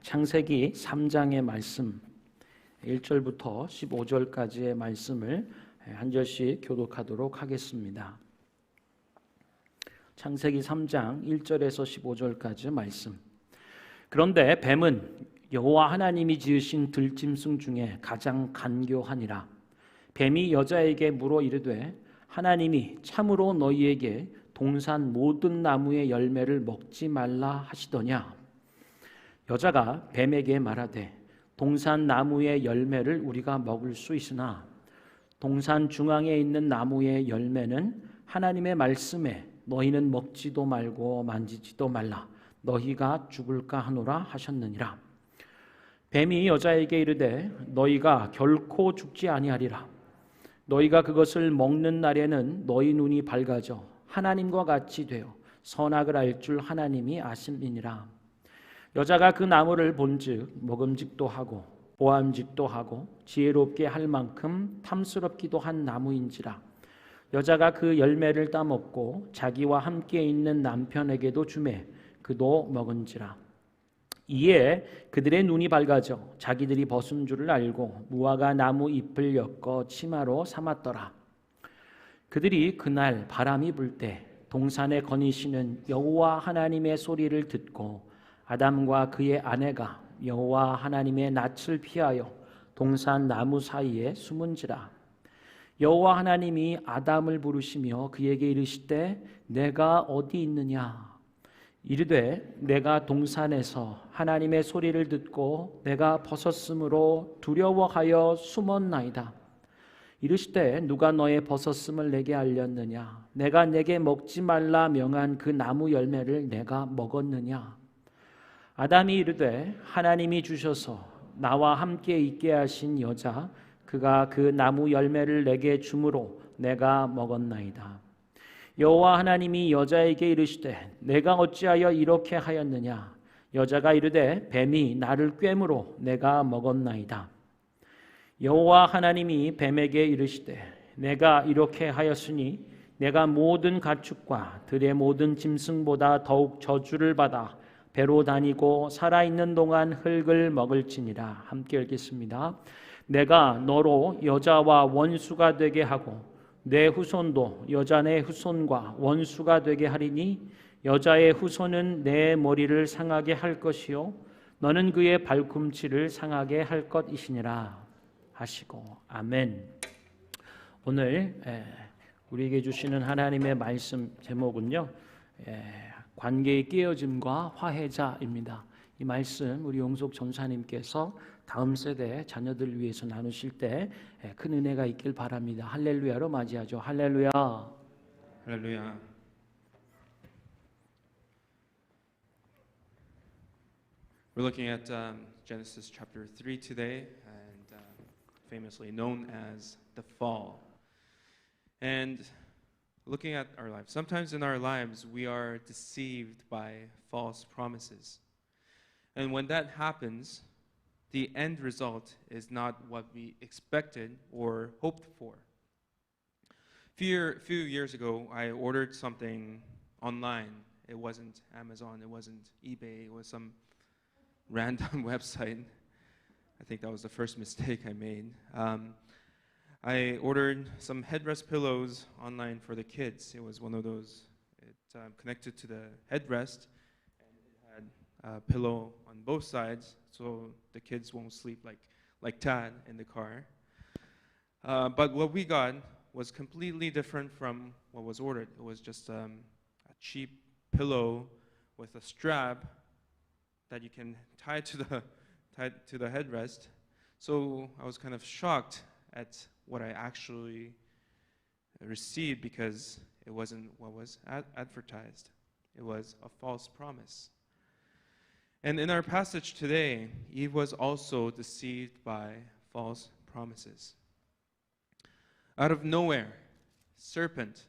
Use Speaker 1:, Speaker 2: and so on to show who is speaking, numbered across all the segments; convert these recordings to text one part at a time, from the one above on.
Speaker 1: 창세기 3장의 말씀 1절부터 15절까지의 말씀을 한 절씩 교독하도록 하겠습니다. 창세기 3장 1절에서 15절까지 말씀. 그런데 뱀은 여호와 하나님이 지으신 들짐승 중에 가장 간교하니라. 뱀이 여자에게 물어 이르되 하나님이 참으로 너희에게 동산 모든 나무의 열매를 먹지 말라 하시더냐. 여자가 뱀에게 말하되 동산 나무의 열매를 우리가 먹을 수 있으나 동산 중앙에 있는 나무의 열매는 하나님의 말씀에 너희는 먹지도 말고 만지지도 말라 너희가 죽을까 하노라 하셨느니라. 뱀이 여자에게 이르되 너희가 결코 죽지 아니하리라. 너희가 그것을 먹는 날에는 너희 눈이 밝아져 하나님과 같이 되어 선악을 알 줄 하나님이 아심이니라. 여자가 그 나무를 본즉 먹음직도 하고 보암직도 하고 지혜롭게 할 만큼 탐스럽기도 한 나무인지라. 여자가 그 열매를 따먹고 자기와 함께 있는 남편에게도 주매 그도 먹은지라. 이에 그들의 눈이 밝아져 자기들이 벗은 줄을 알고 무화과 나무 잎을 엮어 치마로 삼았더라. 그들이 그날 바람이 불 때 동산에 거니시는 여호와 하나님의 소리를 듣고 아담과 그의 아내가 여호와 하나님의 낯을 피하여 동산 나무 사이에 숨은지라. 여호와 하나님이 아담을 부르시며 그에게 이르시되 내가 어디 있느냐. 이르되 내가 동산에서 하나님의 소리를 듣고 내가 벗었으므로 두려워하여 숨었나이다. 이르시되 누가 너의 벗었음을 내게 알렸느냐. 내가 내게 먹지 말라 명한 그 나무 열매를 내가 먹었느냐. 아담이 이르되 하나님이 주셔서 나와 함께 있게 하신 여자 그가 그 나무 열매를 내게 주므로 내가 먹었나이다. 여호와 하나님이 여자에게 이르시되 내가 어찌하여 이렇게 하였느냐. 여자가 이르되 뱀이 나를 꿰므로 내가 먹었나이다. 여호와 하나님이 뱀에게 이르시되 내가 이렇게 하였으니 내가 모든 가축과 들의 모든 짐승보다 더욱 저주를 받아 배로 다니고 살아있는 동안 흙을 먹을지니라. 함께 읽겠습니다. 내가 너로 여자와 원수가 되게 하고 내 후손도 여자의 후손과 원수가 되게 하리니 여자의 후손은 내 머리를 상하게 할 것이요 너는 그의 발꿈치를 상하게 할 것이시니라 하시고 아멘. 오늘 우리에게 주시는 하나님의 말씀 제목은요 관계의 깨어짐과 화해자입니다. 이 말씀 우리 용석 전사님께서 다음 세대 자녀들을 위해서 나누실 때 큰 은혜가 있길 바랍니다. 할렐루야로 맞이하죠. 할렐루야.
Speaker 2: 할렐루야. We're looking at Genesis chapter 3 today, and famously known as the fall. And looking at our lives, sometimes in our lives we are deceived by false promises. And when that happens, the end result is not what we expected or hoped for. Few years ago, I ordered something online. It wasn't Amazon, it wasn't eBay, it was some random website. I think that was the first mistake I made. I ordered some headrest pillows online for the kids. It was one of those, connected to the headrest, and it had a pillow on both sides, so the kids won't sleep like Tad in the car. But what we got was completely different from what was ordered. It was just a cheap pillow with a strap that you can tie to the headrest. So I was kind of shocked at what I actually received because it wasn't what was advertised. It was a false promise. And in our passage today, Eve was also deceived by false promises. Out of nowhere, serpent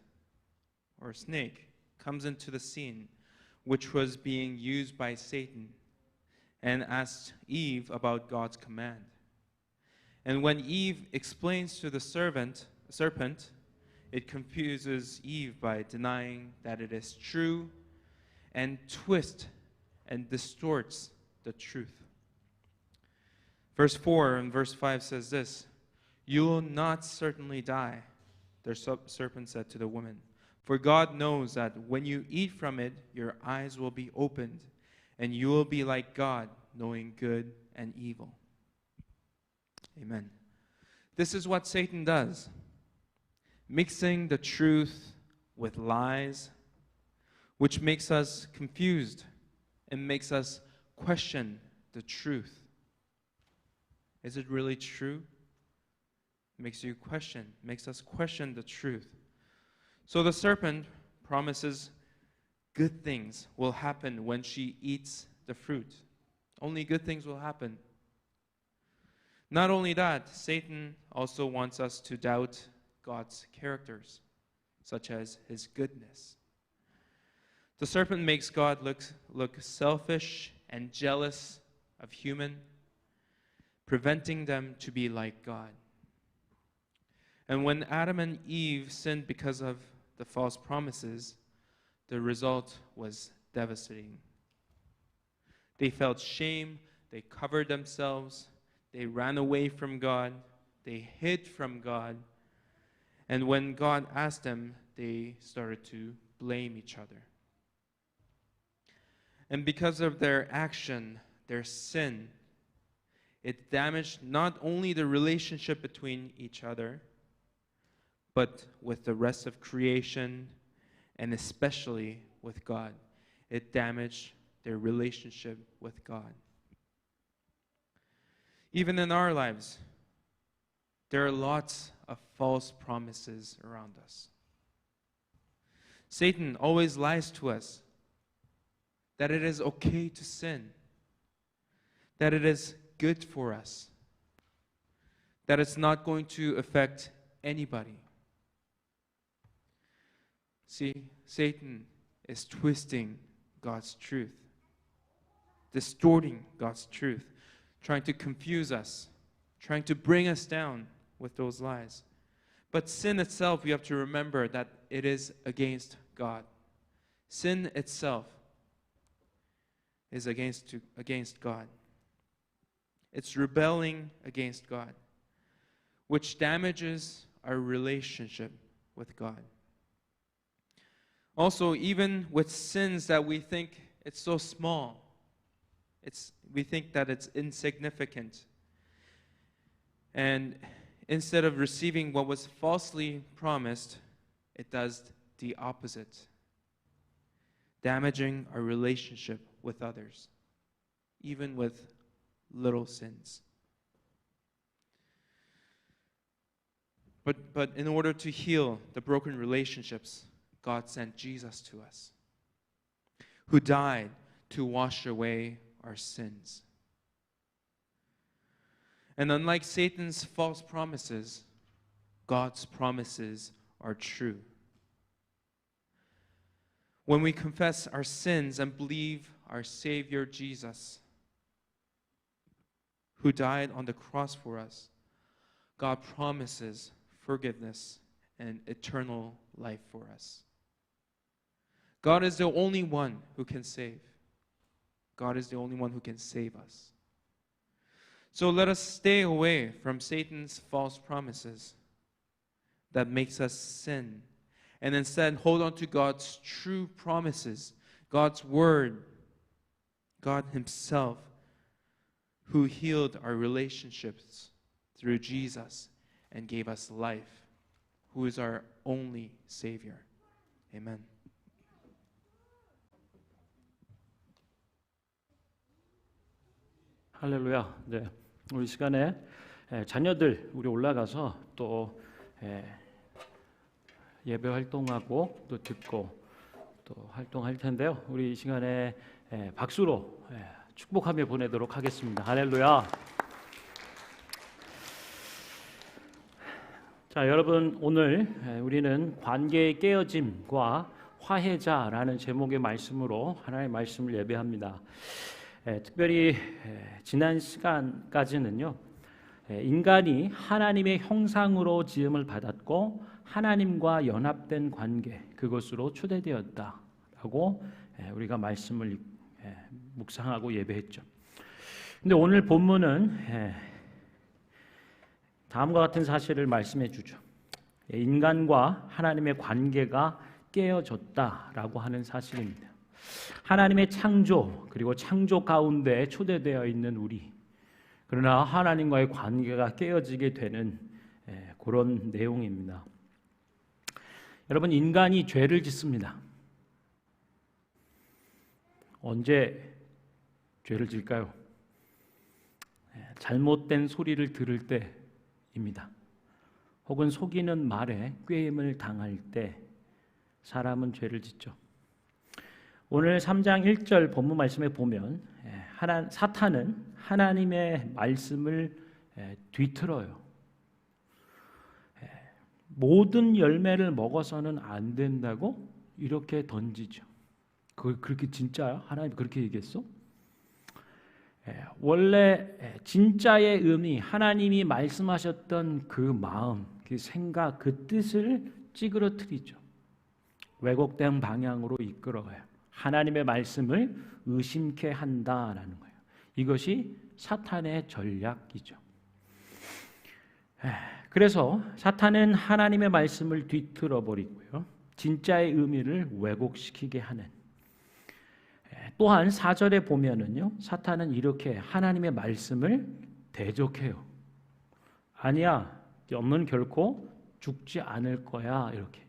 Speaker 2: or snake comes into the scene, which was being used by Satan, and asked Eve about God's command. And when Eve explains to the serpent, it confuses Eve by denying that it is true and twists and distorts the truth. Verse 4 and verse 5 says this, "You will not certainly die," the serpent said to the woman. "For God knows that when you eat from it, your eyes will be opened, and you will be like God, knowing good and evil." Amen. This is what Satan does, mixing the truth with lies, which makes us confused and makes us question the truth. Is it really true? Makes us question the truth. So the serpent promises good things will happen when she eats the fruit. Only good things will happen. Not only that, Satan also wants us to doubt God's characters, such as his goodness. The serpent makes God look selfish and jealous of human, preventing them to be like God. And when Adam and Eve sinned because of the false promises, the result was devastating. They felt shame, they covered themselves, they ran away from God, they hid from God, and when God asked them, they started to blame each other. And because of their action, their sin, it damaged not only the relationship between each other, but with the rest of creation, and especially with God. It damaged their relationship with God. Even in our lives, there are lots of false promises around us. Satan always lies to us that it is okay to sin, that it is good for us, that it's not going to affect anybody. See, Satan is twisting God's truth, distorting God's truth, trying to confuse us, trying to bring us down with those lies. But sin itself, we have to remember that it is against God. Sin itself is against God. It's rebelling against God, which damages our relationship with God. Also, even with sins that we think it's so small, we think that it's insignificant. And instead of receiving what was falsely promised, it does the opposite, damaging our relationship with others, even with little sins. But in order to heal the broken relationships, God sent Jesus to us, who died to wash away our sins. And unlike Satan's false promises, God's promises are true. When we confess our sins and believe our Savior Jesus, who died on the cross for us, God promises forgiveness and eternal life for us. God is the only one who can save. God is the only one who can save us. So let us stay away from Satan's false promises that makes us sin, and instead hold on to God's true promises, God's word, God himself, who healed our relationships through Jesus and gave us life, who is our only Savior. Amen.
Speaker 1: 할렐루야. 네, 우리 시간에 자녀들 우리 올라가서 또 예배 활동하고 또 듣고 또 활동할 텐데요. 우리 이 시간에 박수로 축복하며 보내도록 하겠습니다. 할렐루야. 자, 여러분, 오늘 우리는 관계의 깨어짐과 화해자라는 제목의 말씀으로 하나님의 말씀을 예배합니다. 특별히 지난 시간까지는요, 인간이 하나님의 형상으로 지음을 받았고 하나님과 연합된 관계, 그것으로 초대되었다라고 우리가 말씀을 묵상하고 예배했죠. 근데 오늘 본문은 다음과 같은 사실을 말씀해 주죠. 인간과 하나님의 관계가 깨어졌다라고 하는 사실입니다. 하나님의 창조 그리고 창조 가운데 초대되어 있는 우리, 그러나 하나님과의 관계가 깨어지게 되는 그런 내용입니다. 여러분, 인간이 죄를 짓습니다. 언제 죄를 질까요? 잘못된 소리를 들을 때입니다. 혹은 속이는 말에 꾀임을 당할 때 사람은 죄를 짓죠. 오늘 3장 1절 본문 말씀에 보면 사탄은 하나님의 말씀을 뒤틀어요. 모든 열매를 먹어서는 안 된다고 이렇게 던지죠. 그렇게 진짜야? 하나님 그렇게 얘기했어? 원래 진짜의 의미, 하나님이 말씀하셨던 그 마음, 그 생각, 그 뜻을 찌그러뜨리죠. 왜곡된 방향으로 이끌어가요. 하나님의 말씀을 의심케 한다라는 거예요. 이것이 사탄의 전략이죠. 그래서 사탄은 하나님의 말씀을 뒤틀어 버리고요, 진짜의 의미를 왜곡시키게 하는. 또한 4절에 보면은요, 사탄은 이렇게 하나님의 말씀을 대적해요. 아니야, 너는 결코 죽지 않을 거야, 이렇게.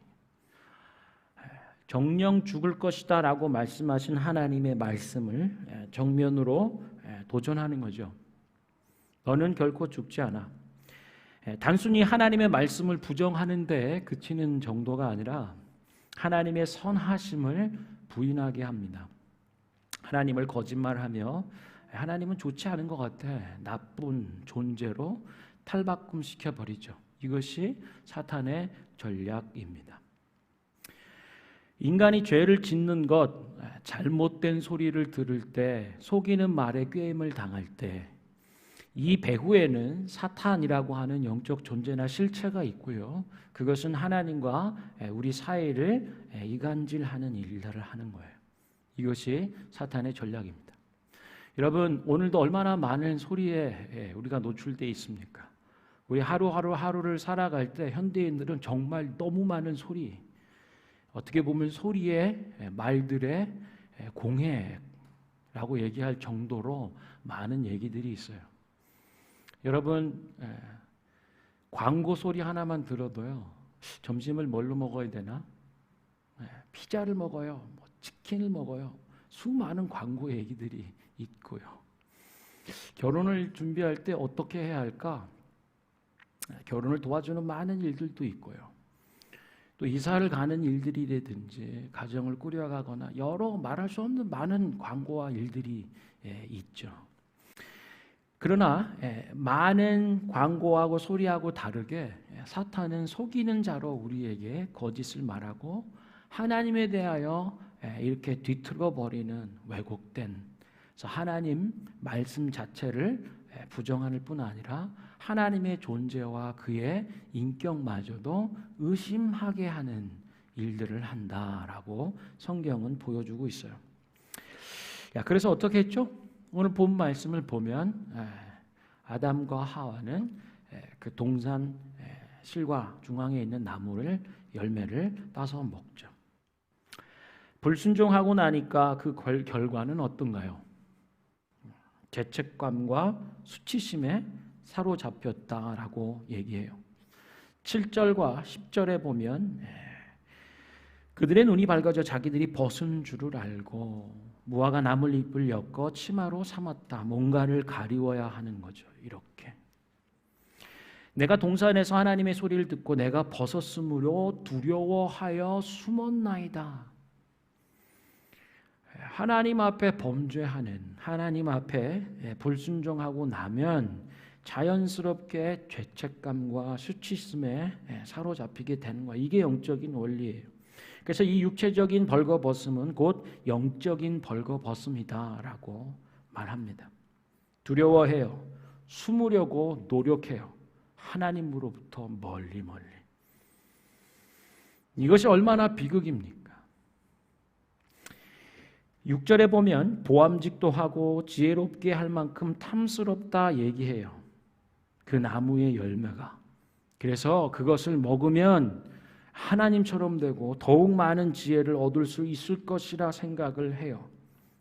Speaker 1: 정녕 죽을 것이다 라고 말씀하신 하나님의 말씀을 정면으로 도전하는 거죠. 너는 결코 죽지 않아. 단순히 하나님의 말씀을 부정하는데 그치는 정도가 아니라 하나님의 선하심을 부인하게 합니다. 하나님을 거짓말하며 하나님은 좋지 않은 것 같아, 나쁜 존재로 탈바꿈시켜버리죠. 이것이 사탄의 전략입니다. 인간이 죄를 짓는 것, 잘못된 소리를 들을 때, 속이는 말에 꾀임을 당할 때, 이 배후에는 사탄이라고 하는 영적 존재나 실체가 있고요, 그것은 하나님과 우리 사이를 이간질하는 일들을 하는 거예요. 이것이 사탄의 전략입니다. 여러분, 오늘도 얼마나 많은 소리에 우리가 노출되어 있습니까? 우리 하루를 살아갈 때 현대인들은 정말 너무 많은 소리, 어떻게 보면 소리의 말들의 공해라고 얘기할 정도로 많은 얘기들이 있어요. 여러분, 광고 소리 하나만 들어도요, 점심을 뭘로 먹어야 되나? 피자를 먹어요, 치킨을 먹어요. 수많은 광고 얘기들이 있고요. 결혼을 준비할 때 어떻게 해야 할까? 결혼을 도와주는 많은 일들도 있고요. 또 이사를 가는 일들이라든지 가정을 꾸려가거나 여러 말할 수 없는 많은 광고와 일들이 있죠. 그러나 많은 광고하고 소리하고 다르게 사탄은 속이는 자로 우리에게 거짓을 말하고 하나님에 대하여 이렇게 뒤틀어 버리는 왜곡된, 그래서 하나님 말씀 자체를 부정할 뿐 아니라 하나님의 존재와 그의 인격마저도 의심하게 하는 일들을 한다라고 성경은 보여주고 있어요. 그래서 어떻게 했죠? 오늘 본 말씀을 보면 아담과 하와는 그 동산 실과 중앙에 있는 나무를 열매를 따서 먹죠. 불순종하고 나니까 그 결과는 어떤가요? 죄책감과 수치심에 사로잡혔다라고 얘기해요. 7절과 10절에 보면 그들의 눈이 밝아져 자기들이 벗은 줄을 알고 무화과 나물 잎을 엮어 치마로 삼았다. 뭔가를 가리워야 하는 거죠. 이렇게. 내가 동산에서 하나님의 소리를 듣고 내가 벗었으므로 두려워하여 숨었나이다. 하나님 앞에 범죄하는, 하나님 앞에 불순종하고 나면 자연스럽게 죄책감과 수치심에 사로잡히게 되는 거예요. 이게 영적인 원리예요. 그래서 이 육체적인 벌거벗음은 곧 영적인 벌거벗음이다라고 말합니다. 두려워해요. 숨으려고 노력해요. 하나님으로부터 멀리. 이것이 얼마나 비극입니까? 6절에 보면 보암직도 하고 지혜롭게 할 만큼 탐스럽다 얘기해요. 그 나무의 열매가. 그래서 그것을 먹으면 하나님처럼 되고 더욱 많은 지혜를 얻을 수 있을 것이라 생각을 해요.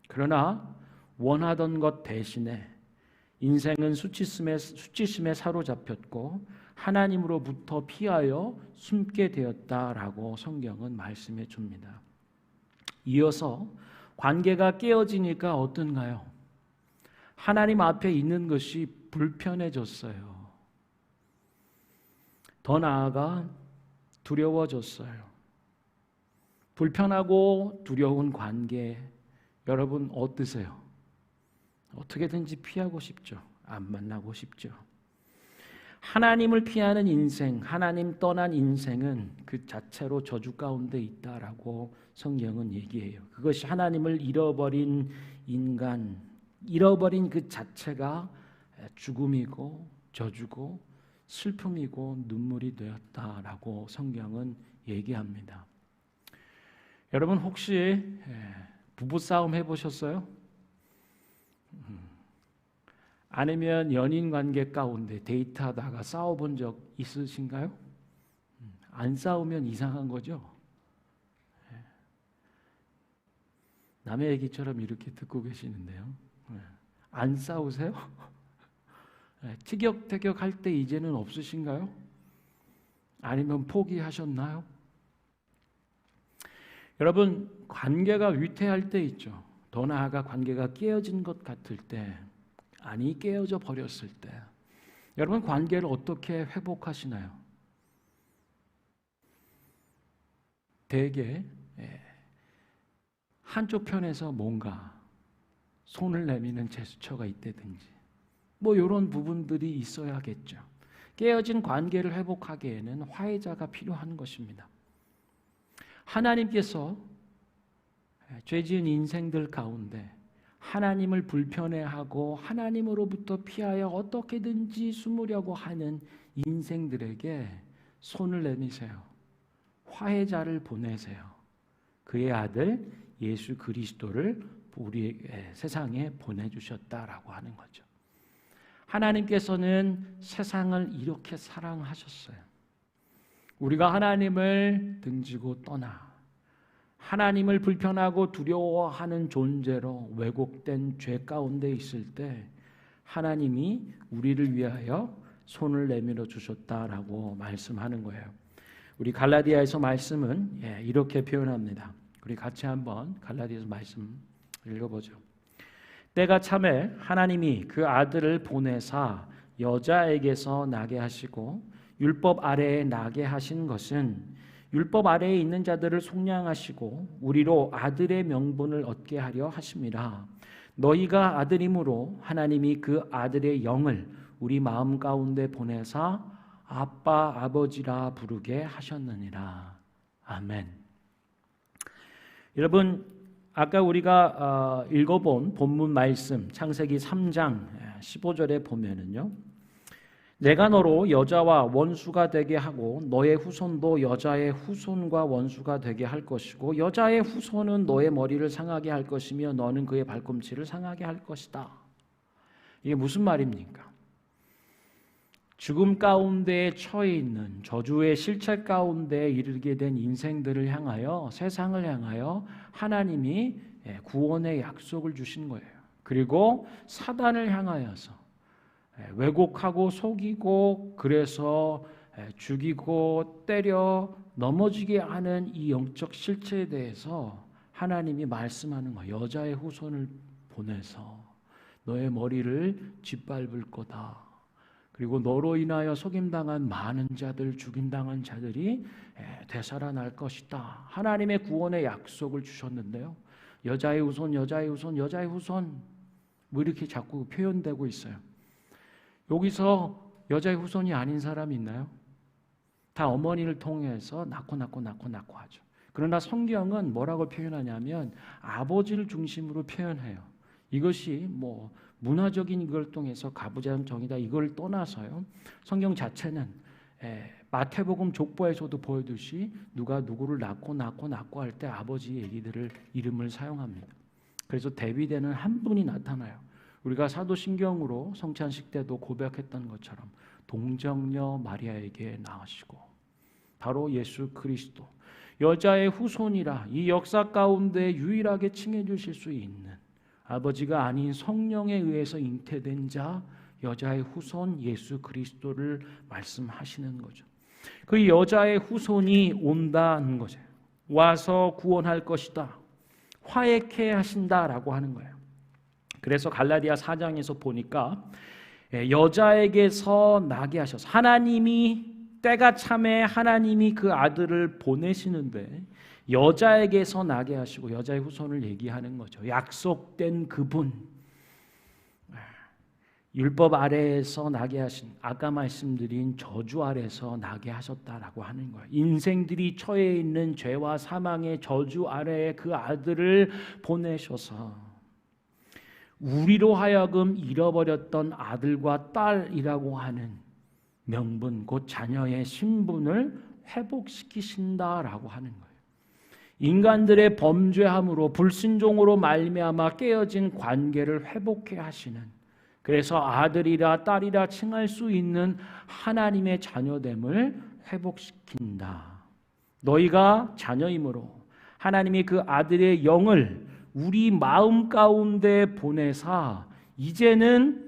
Speaker 1: 그러나 원하던 것 대신에 인생은 수치심에 사로잡혔고 하나님으로부터 피하여 숨게 되었다라고 성경은 말씀해 줍니다. 이어서 관계가 깨어지니까 어떤가요? 하나님 앞에 있는 것이 불편해졌어요. 더 나아가 두려워졌어요. 불편하고 두려운 관계, 여러분 어떠세요? 어떻게든지 피하고 싶죠. 안 만나고 싶죠. 하나님을 피하는 인생, 하나님 떠난 인생은 그 자체로 저주 가운데 있다라고 성경은 얘기해요. 그것이 하나님을 잃어버린 인간, 잃어버린 그 자체가 죽음이고 저주고 슬픔이고 눈물이 되었다라고 성경은 얘기합니다. 여러분 혹시 부부싸움 해보셨어요? 아니면 연인 관계 가운데 데이트하다가 싸워본 적 있으신가요? 안 싸우면 이상한 거죠? 남의 얘기처럼 이렇게 듣고 계시는데요. 안 싸우세요? 티격태격할 때 이제는 없으신가요? 아니면 포기하셨나요? 여러분 관계가 위태할 때 있죠. 더 나아가 관계가 깨어진 것 같을 때, 아니 깨어져 버렸을 때 여러분 관계를 어떻게 회복하시나요? 대개 한쪽 편에서 뭔가 손을 내미는 제스처가 있다든지 뭐 이런 부분들이 있어야겠죠. 깨어진 관계를 회복하기에는 화해자가 필요한 것입니다. 하나님께서 죄지은 인생들 가운데 하나님을 불편해하고 하나님으로부터 피하여 어떻게든지 숨으려고 하는 인생들에게 손을 내미세요. 화해자를 보내세요. 그의 아들 예수 그리스도를 우리 세상에 보내주셨다라고 하는 거죠. 하나님께서는 세상을 이렇게 사랑하셨어요. 우리가 하나님을 등지고 떠나 하나님을 불편하고 두려워하는 존재로 왜곡된 죄 가운데 있을 때 하나님이 우리를 위하여 손을 내밀어 주셨다라고 말씀하는 거예요. 우리 갈라디아에서 말씀은 이렇게 표현합니다. 우리 같이 한번 갈라디아서 말씀 읽어보죠. 때가 참에 하나님이 그 아들을 보내사 여자에게서 나게 하시고 율법 아래에 나게 하신 것은 율법 아래에 있는 자들을 속량하시고 우리로 아들의 명분을 얻게 하려 하심이라. 너희가 아들이므로 하나님이 그 아들의 영을 우리 마음 가운데 보내사 아빠 아버지라 부르게 하셨느니라. 아멘. 여러분 아까 우리가 읽어본 본문 말씀 창세기 3장 15절에 보면은요. 내가 너로 여자와 원수가 되게 하고 너의 후손도 여자의 후손과 원수가 되게 할 것이고 여자의 후손은 너의 머리를 상하게 할 것이며 너는 그의 발꿈치를 상하게 할 것이다. 이게 무슨 말입니까? 죽음 가운데 처해 있는 저주의 실체 가운데 이르게 된 인생들을 향하여 세상을 향하여 하나님이 구원의 약속을 주신 거예요. 그리고 사단을 향하여서 왜곡하고 속이고 그래서 죽이고 때려 넘어지게 하는 이 영적 실체에 대해서 하나님이 말씀하는 거예요. 여자의 후손을 보내서 너의 머리를 짓밟을 거다. 그리고 너로 인하여 속임당한 많은 자들, 죽임당한 자들이 되살아날 것이다. 하나님의 구원의 약속을 주셨는데요. 여자의 후손, 여자의 후손, 여자의 후손 뭐 이렇게 자꾸 표현되고 있어요. 여기서 여자의 후손이 아닌 사람이 있나요? 다 어머니를 통해서 낳고 하죠. 그러나 성경은 뭐라고 표현하냐면 아버지를 중심으로 표현해요. 이것이 뭐 문화적인 걸 통해서 가부장적이다 이걸 떠나서요. 성경 자체는 마태복음 족보에서도 보여듯이 누가 누구를 낳고 할 때 아버지의 이름을 사용합니다. 그래서 대비되는 한 분이 나타나요. 우리가 사도신경으로 성찬식 때도 고백했던 것처럼 동정녀 마리아에게 낳으시고 바로 예수 그리스도, 여자의 후손이라 이 역사 가운데 유일하게 칭해 주실 수 있는 아버지가 아닌 성령에 의해서 잉태된 자, 여자의 후손 예수 그리스도를 말씀하시는 거죠. 그 여자의 후손이 온다는 거죠. 와서 구원할 것이다, 화해케 하신다라고 하는 거예요. 그래서 갈라디아 4장에서 보니까 여자에게서 나게 하셔서 하나님이 때가 참에 하나님이 그 아들을 보내시는데 여자에게서 나게 하시고 여자의 후손을 얘기하는 거죠. 약속된 그분, 율법 아래에서 나게 하신, 아까 말씀드린 저주 아래에서 나게 하셨다라고 하는 거예요. 인생들이 처해 있는 죄와 사망의 저주 아래에 그 아들을 보내셔서 우리로 하여금 잃어버렸던 아들과 딸이라고 하는 명분, 곧 자녀의 신분을 회복시키신다라고 하는 거예요. 인간들의 범죄함으로 불순종으로 말미암아 깨어진 관계를 회복해 하시는, 그래서 아들이라 딸이라 칭할 수 있는 하나님의 자녀됨을 회복시킨다. 너희가 자녀이므로 하나님이 그 아들의 영을 우리 마음 가운데 보내사 이제는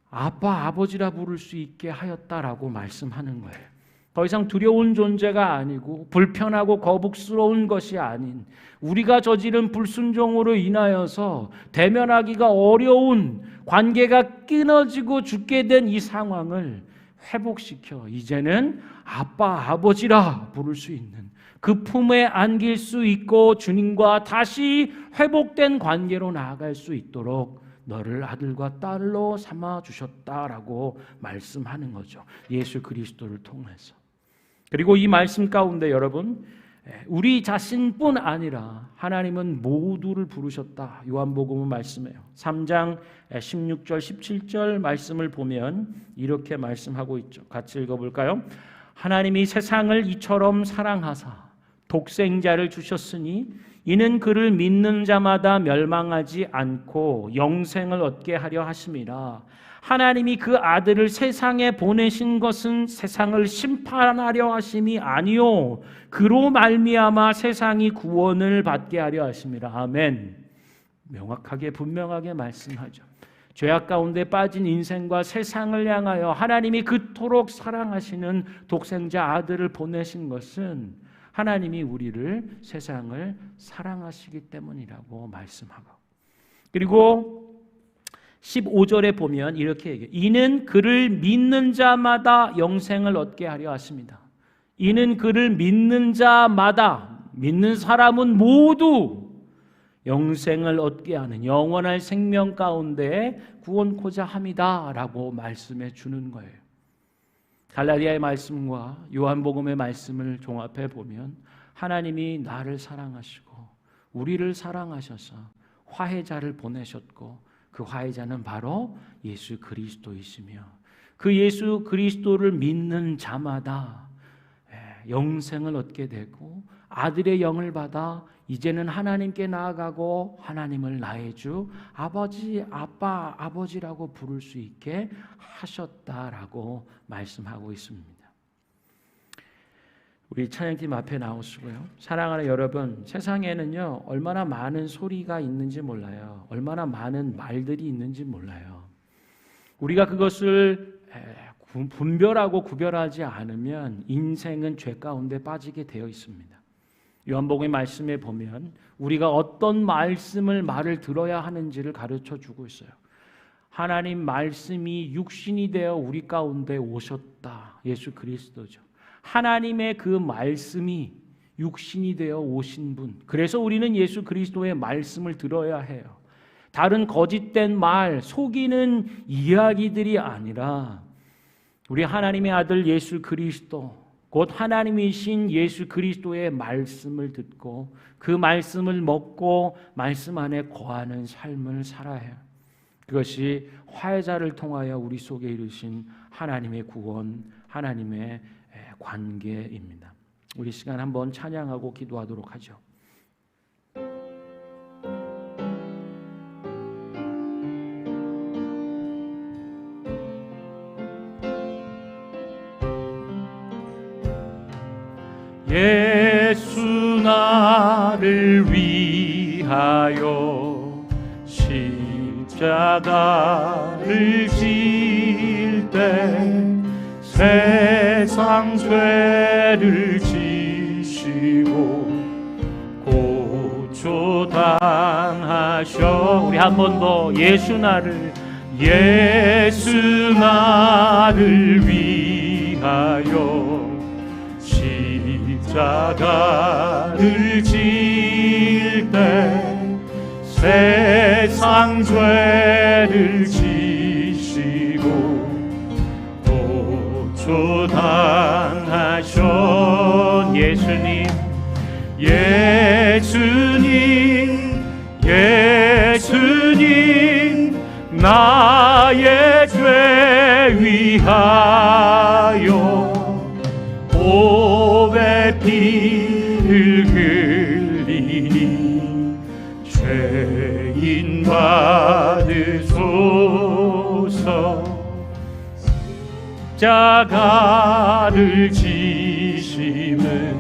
Speaker 1: 아빠, 아버지라 부를 수 있게 하였다라고 말씀하는 거예요. 더 이상 두려운 존재가 아니고 불편하고 거북스러운 것이 아닌, 우리가 저지른 불순종으로 인하여서 대면하기가 어려운 관계가 끊어지고 죽게 된 이 상황을 회복시켜 이제는 아빠, 아버지라 부를 수 있는, 그 품에 안길 수 있고 주님과 다시 회복된 관계로 나아갈 수 있도록 너를 아들과 딸로 삼아 주셨다라고 말씀하는 거죠. 예수 그리스도를 통해서. 그리고 이 말씀 가운데 여러분, 우리 자신뿐 아니라 하나님은 모두를 부르셨다. 요한복음은 말씀해요. 3장 16절 17절 말씀을 보면 이렇게 말씀하고 있죠. 같이 읽어볼까요? 하나님이 세상을 이처럼 사랑하사 독생자를 주셨으니 이는 그를 믿는 자마다 멸망하지 않고 영생을 얻게 하려 하심이라. 하나님이 그 아들을 세상에 보내신 것은 세상을 심판하려 하심이 아니요 그로 말미암아 세상이 구원을 받게 하려 하심이라. 아멘. 명확하게 분명하게 말씀하죠. 죄악 가운데 빠진 인생과 세상을 향하여 하나님이 그토록 사랑하시는 독생자 아들을 보내신 것은 하나님이 우리를, 세상을 사랑하시기 때문이라고 말씀하고, 그리고 15절에 보면 이렇게 얘기해요. 이는 그를 믿는 자마다 영생을 얻게 하려 하십니다. 이는 그를 믿는 자마다, 믿는 사람은 모두 영생을 얻게 하는 영원할 생명 가운데 구원코자 함이다 라고 말씀해 주는 거예요. 갈라디아의 말씀과 요한복음의 말씀을 종합해 보면 하나님이 나를 사랑하시고 우리를 사랑하셔서 화해자를 보내셨고 그 화해자는 바로 예수 그리스도이시며 그 예수 그리스도를 믿는 자마다 영생을 얻게 되고 아들의 영을 받아 이제는 하나님께 나아가고 하나님을 나의 주, 아버지, 아빠, 아버지라고 부를 수 있게 하셨다라고 말씀하고 있습니다. 우리 찬양팀 앞에 나오시고요. 사랑하는 여러분, 세상에는요 얼마나 많은 소리가 있는지 몰라요. 얼마나 많은 말들이 있는지 몰라요. 우리가 그것을 분별하고 구별하지 않으면 인생은 죄 가운데 빠지게 되어 있습니다. 요한복음의 말씀에 보면 우리가 어떤 말을 들어야 하는지를 가르쳐 주고 있어요. 하나님 말씀이 육신이 되어 우리 가운데 오셨다. 예수 그리스도죠. 하나님의 그 말씀이 육신이 되어 오신 분. 그래서 우리는 예수 그리스도의 말씀을 들어야 해요. 다른 거짓된 말, 속이는 이야기들이 아니라 우리 하나님의 아들 예수 그리스도, 곧 하나님이신 예수 그리스도의 말씀을 듣고 그 말씀을 먹고 말씀 안에 거하는 삶을 살아야 해요. 그것이 화해자를 통하여 우리 속에 이루신 하나님의 구원, 하나님의 관계입니다. 우리 시간 한번 찬양하고 기도하도록 하죠. 예수 나를 위하여 십자가를 질 때 세상 죄를 지시고 고초당하셔. 우리 한 번 더 예수 나를 위하여 십자가를 질 때 세상 죄를 지시고 고초당하셔. 예수님 나의 죄 위하여 보배 피를 흘리니 죄인 받으소서. 십자가를 지심은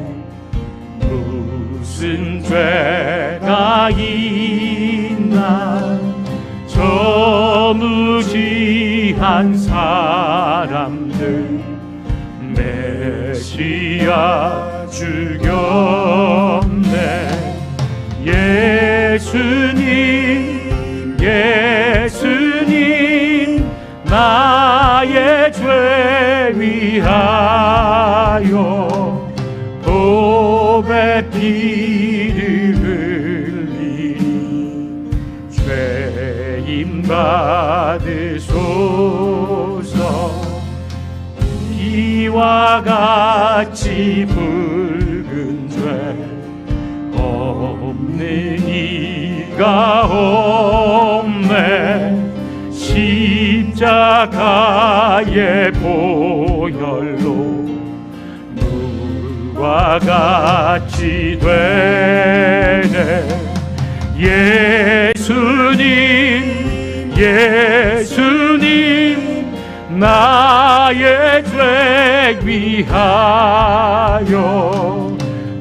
Speaker 1: 무슨 죄가 있나. 저 무지한 사람들 메시아 죽였네. 예수님 나의 죄 위하여 보배 피를 흘리니 죄인 받으소서. 이와 같이 붉은 죄 없는 이가 없네. 십자가의 보혈로 물과 같이 되네. 예수님 나의 죄 위하여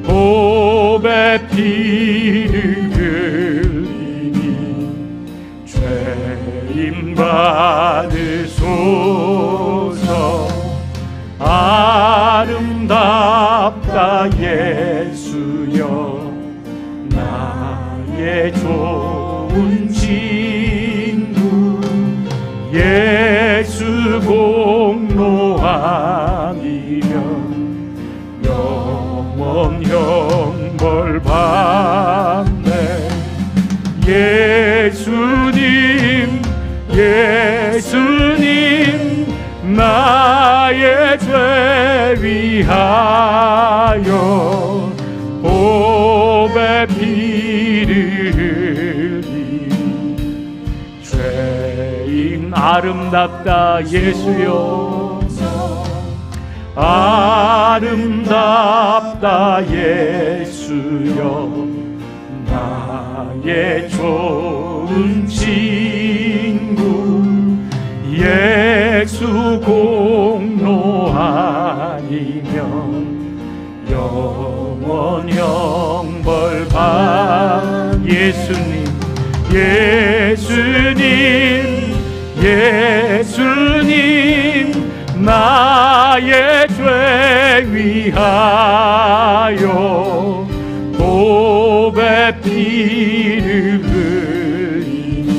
Speaker 1: 보배 피를 흘리니 죄인 받으소서. 아름답다 예수여 나의 좋은 친구. 예수 공로 아니면 영원 형벌 받네. 예수님 나의 죄 위하여 보배 피를 흘리니 죄인 아름답다 예수여 아름답다 예수여 나의 좋은 친구. 예수 공로 아니면 영원 형벌 받. 예수님 나의 죄 위하여 보배 피를 흘리니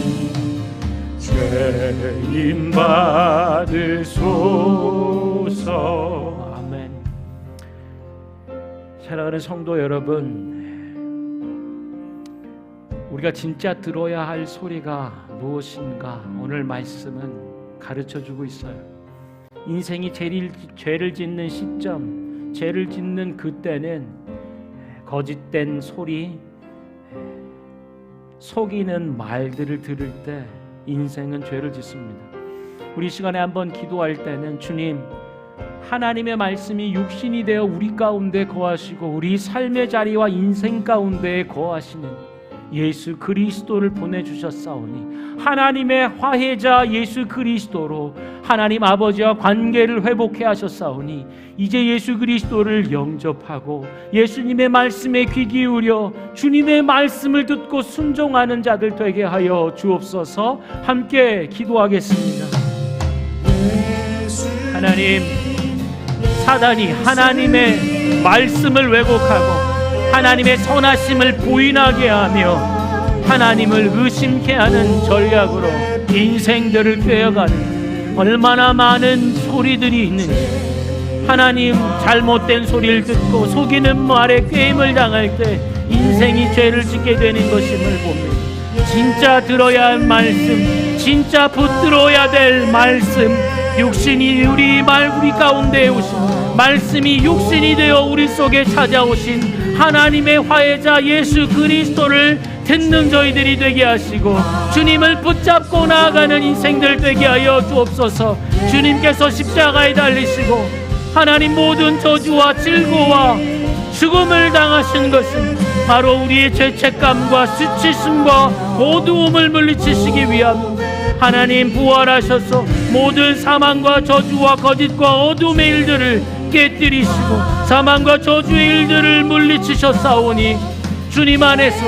Speaker 1: 죄인 받으소서. 아멘. 사랑하는 성도 여러분, 우리가 진짜 들어야 할 소리가 무엇인가 오늘 말씀은 가르쳐주고 있어요. 인생이 죄를 짓는 시점, 죄를 짓는 그때는 거짓된 소리, 속이는 말들을 들을 때 인생은 죄를 짓습니다. 우리 시간에 한번 기도할 때는 주님, 하나님의 말씀이 육신이 되어 우리 가운데 거하시고 우리 삶의 자리와 인생 가운데 거하시는 예수 그리스도를 보내주셨사오니 하나님의 화해자 예수 그리스도로 하나님 아버지와 관계를 회복해 하셨사오니 이제 예수 그리스도를 영접하고 예수님의 말씀에 귀 기울여 주님의 말씀을 듣고 순종하는 자들 되게 하여 주옵소서. 함께 기도하겠습니다. 하나님, 사단이 하나님의 말씀을 왜곡하고 하나님의 선하심을 부인하게 하며 하나님을 의심케 하는 전략으로 인생들을 꿰어가는 얼마나 많은 소리들이 있는지, 하나님 잘못된 소리를 듣고 속이는 말에 꾀임을 당할 때 인생이 죄를 짓게 되는 것임을 봅니다. 진짜 들어야 할 말씀, 진짜 붙들어야 될 말씀, 육신이 우리 가운데 오신 말씀이 육신이 되어 우리 속에 찾아오신 하나님의 화해자 예수 그리스도를 듣는 저희들이 되게 하시고 주님을 붙잡고 나아가는 인생들 되게 하여 주옵소서. 주님께서 십자가에 달리시고 하나님 모든 저주와 질고와 죽음을 당하신 것은 바로 우리의 죄책감과 수치심과 어두움을 물리치시기 위함입니다. 하나님 부활하셔서 모든 사망과 저주와 거짓과 어둠의 일들을 깨뜨리시고 사망과 저주의 일들을 물리치셨사오니 주님 안에서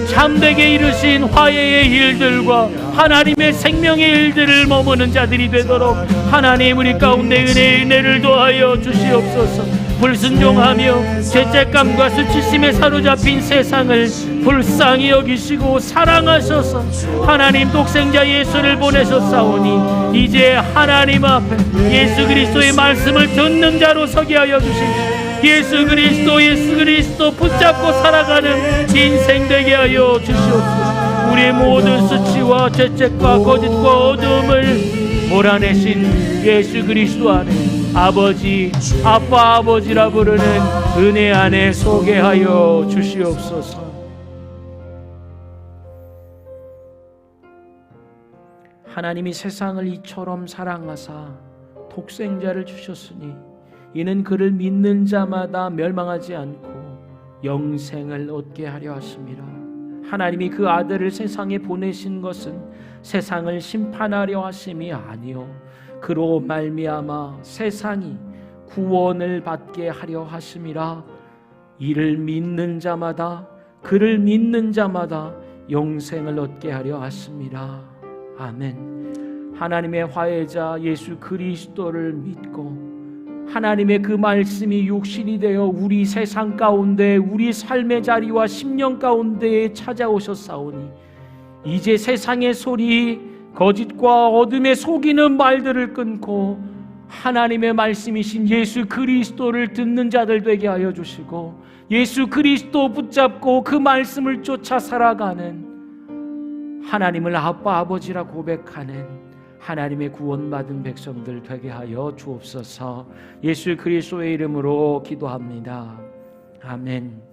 Speaker 1: 참되게 이루신 화해의 일들과 하나님의 생명의 일들을 머무는 자들이 되도록 하나님 우리 가운데 은혜를 더하여 주시옵소서. 불순종하며 죄책감과 수치심에 사로잡힌 세상을 불쌍히 여기시고 사랑하셔서 하나님 독생자 예수를 보내셨사오니 이제 하나님 앞에 예수 그리스도의 말씀을 듣는 자로 서게 하여 주십시오. 예수 그리스도 붙잡고 살아가는 인생 되게 하여 주시옵소서. 우리의 모든 수치와 죄책과 거짓과 어둠을 몰아내신 예수 그리스도 안에 아버지, 아빠, 아버지라 부르는 은혜 안에 서게 하여 주시옵소서. 하나님이 세상을 이처럼 사랑하사 독생자를 주셨으니 이는 그를 믿는 자마다 멸망하지 않고 영생을 얻게 하려 하심이라. 하나님이 그 아들을 세상에 보내신 것은 세상을 심판하려 하심이 아니요 그로 말미암아 세상이 구원을 받게 하려 하심이라. 이를 믿는 자마다 그를 믿는 자마다 영생을 얻게 하려 하심이라. 아멘. 하나님의 화해자 예수 그리스도를 믿고 하나님의 그 말씀이 육신이 되어 우리 세상 가운데 우리 삶의 자리와 심령 가운데에 찾아오셨사오니 이제 세상의 소리, 거짓과 어둠에 속이는 말들을 끊고 하나님의 말씀이신 예수 그리스도를 듣는 자들 되게 하여 주시고 예수 그리스도 붙잡고 그 말씀을 쫓아 살아가는 하나님을 아빠 아버지라 고백하는 하나님의 구원받은 백성들 되게 하여 주옵소서. 예수 그리스도의 이름으로 기도합니다. 아멘.